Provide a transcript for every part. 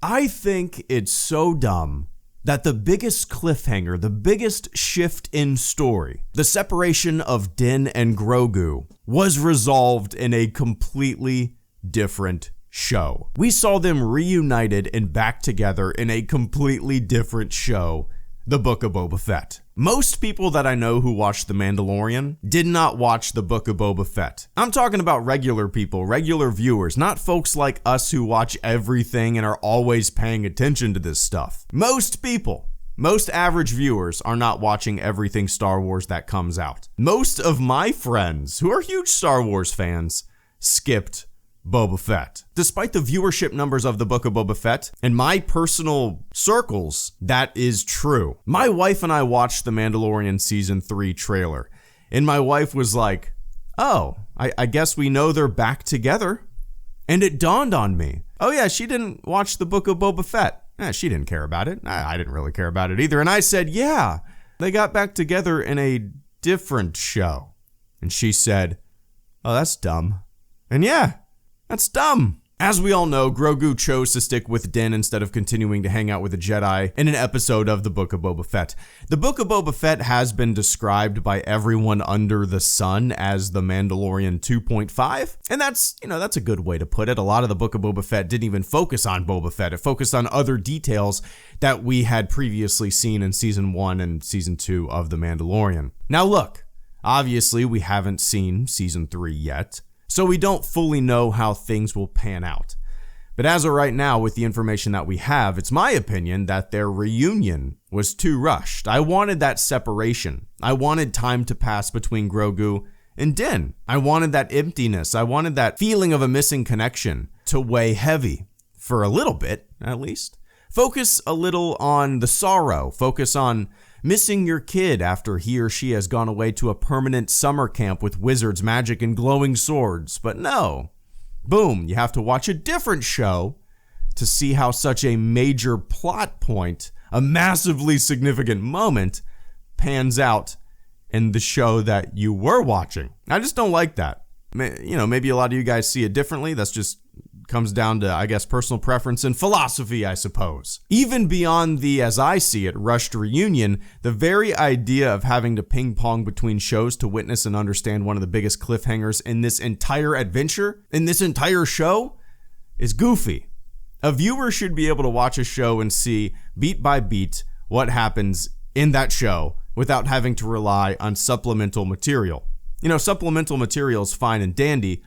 I think it's so dumb that the biggest cliffhanger, the biggest shift in story, the separation of Din and Grogu, was resolved in a completely different show. We saw them reunited and back together in a completely different show, The Book of Boba Fett. Most people that I know who watched The Mandalorian did not watch The Book of Boba Fett. I'm talking about regular people, regular viewers, not folks like us who watch everything and are always paying attention to this stuff. Most people, most average viewers are not watching everything Star Wars that comes out. Most of my friends who are huge Star Wars fans skipped Boba Fett. Despite the viewership numbers of The Book of Boba Fett, in my personal circles, that is true. My wife and I watched The Mandalorian Season 3 trailer, and my wife was like, oh, I guess we know they're back together. And it dawned on me, oh yeah, she didn't watch The Book of Boba Fett. She didn't care about it. I didn't really care about it either. And I said, yeah, they got back together in a different show. And she said, oh, that's dumb. And yeah, that's dumb. As we all know, Grogu chose to stick with Din instead of continuing to hang out with the Jedi in an episode of The Book of Boba Fett. The Book of Boba Fett has been described by everyone under the sun as The Mandalorian 2.5, and that's a good way to put it. A lot of The Book of Boba Fett didn't even focus on Boba Fett. It focused on other details that we had previously seen in Season 1 and Season 2 of The Mandalorian. Now look, obviously we haven't seen Season 3 yet, so we don't fully know how things will pan out. But as of right now, with the information that we have, it's my opinion that their reunion was too rushed. I wanted that separation. I wanted time to pass between Grogu and Din. I wanted that emptiness. I wanted that feeling of a missing connection to weigh heavy, for a little bit, at least. Focus a little on the sorrow. Focus on missing your kid after he or she has gone away to a permanent summer camp with wizards, magic, and glowing swords. But no. Boom, you have to watch a different show to see how such a major plot point, a massively significant moment, pans out in the show that you were watching. I just don't like that. Maybe a lot of you guys see it differently. That's just comes down to, I guess, personal preference and philosophy, I suppose. Even beyond the, as I see it, rushed reunion, the very idea of having to ping pong between shows to witness and understand one of the biggest cliffhangers in this entire adventure, in this entire show, is goofy. A viewer should be able to watch a show and see beat by beat what happens in that show without having to rely on supplemental material. Supplemental material is fine and dandy,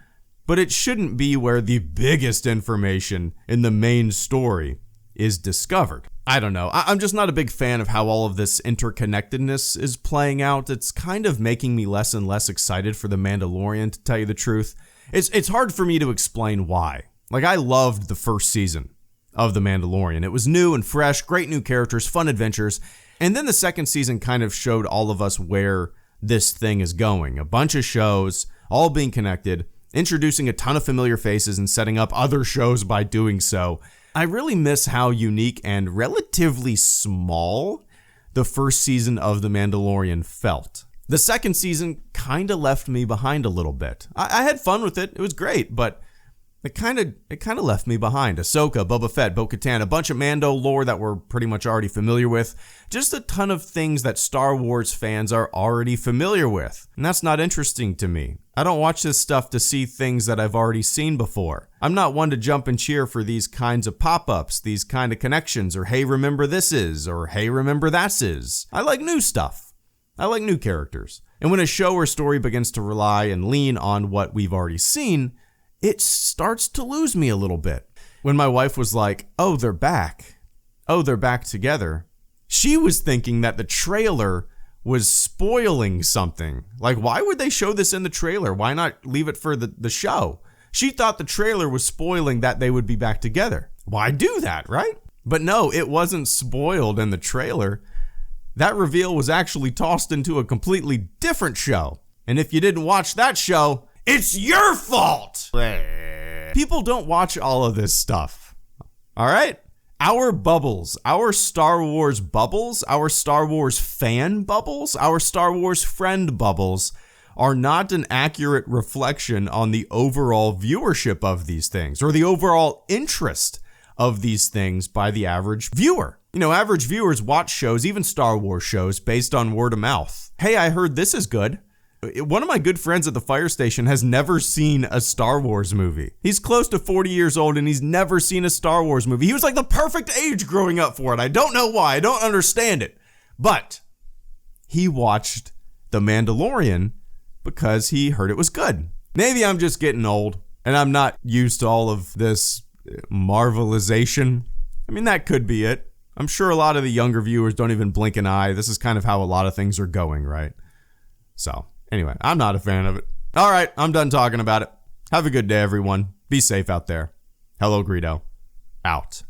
but it shouldn't be where the biggest information in the main story is discovered. I don't know. I'm just not a big fan of how all of this interconnectedness is playing out. It's kind of making me less and less excited for The Mandalorian, to tell you the truth. It's hard for me to explain why. Like, I loved the first season of The Mandalorian. It was new and fresh, great new characters, fun adventures. And then the second season kind of showed all of us where this thing is going. A bunch of shows, all being connected, introducing a ton of familiar faces and setting up other shows by doing so. I really miss how unique and relatively small the first season of The Mandalorian felt. The second season kind of left me behind a little bit. I had fun with it. It was great, but it kind of left me behind. Ahsoka, Boba Fett, Bo-Katan, a bunch of Mando lore that we're pretty much already familiar with. Just a ton of things that Star Wars fans are already familiar with. And that's not interesting to me. I don't watch this stuff to see things that I've already seen before. I'm not one to jump and cheer for these kinds of pop-ups, these kind of connections, or hey, remember this is, or hey, remember that is. I like new stuff. I like new characters. And when a show or story begins to rely and lean on what we've already seen, it starts to lose me a little bit. When my wife was like, oh, they're back. Oh, they're back together. She was thinking that the trailer was spoiling something. Like, why would they show this in the trailer? Why not leave it for the show? She thought the trailer was spoiling that they would be back together. Why do that, right? But no, it wasn't spoiled in the trailer. That reveal was actually tossed into a completely different show. And if you didn't watch that show, it's your fault! People don't watch all of this stuff. All right? Our bubbles, our Star Wars bubbles, our Star Wars fan bubbles, our Star Wars friend bubbles are not an accurate reflection on the overall viewership of these things or the overall interest of these things by the average viewer. You know, average viewers watch shows, even Star Wars shows, based on word of mouth. Hey, I heard this is good. One of my good friends at the fire station has never seen a Star Wars movie. He's close to 40 years old and he's never seen a Star Wars movie. He was like the perfect age growing up for it. I don't know why. I don't understand it. But he watched The Mandalorian because he heard it was good. Maybe I'm just getting old and I'm not used to all of this marvelization. I mean, that could be it. I'm sure a lot of the younger viewers don't even blink an eye. This is kind of how a lot of things are going, right? So, anyway, I'm not a fan of it. All right, I'm done talking about it. Have a good day, everyone. Be safe out there. HelloGreedo. Out.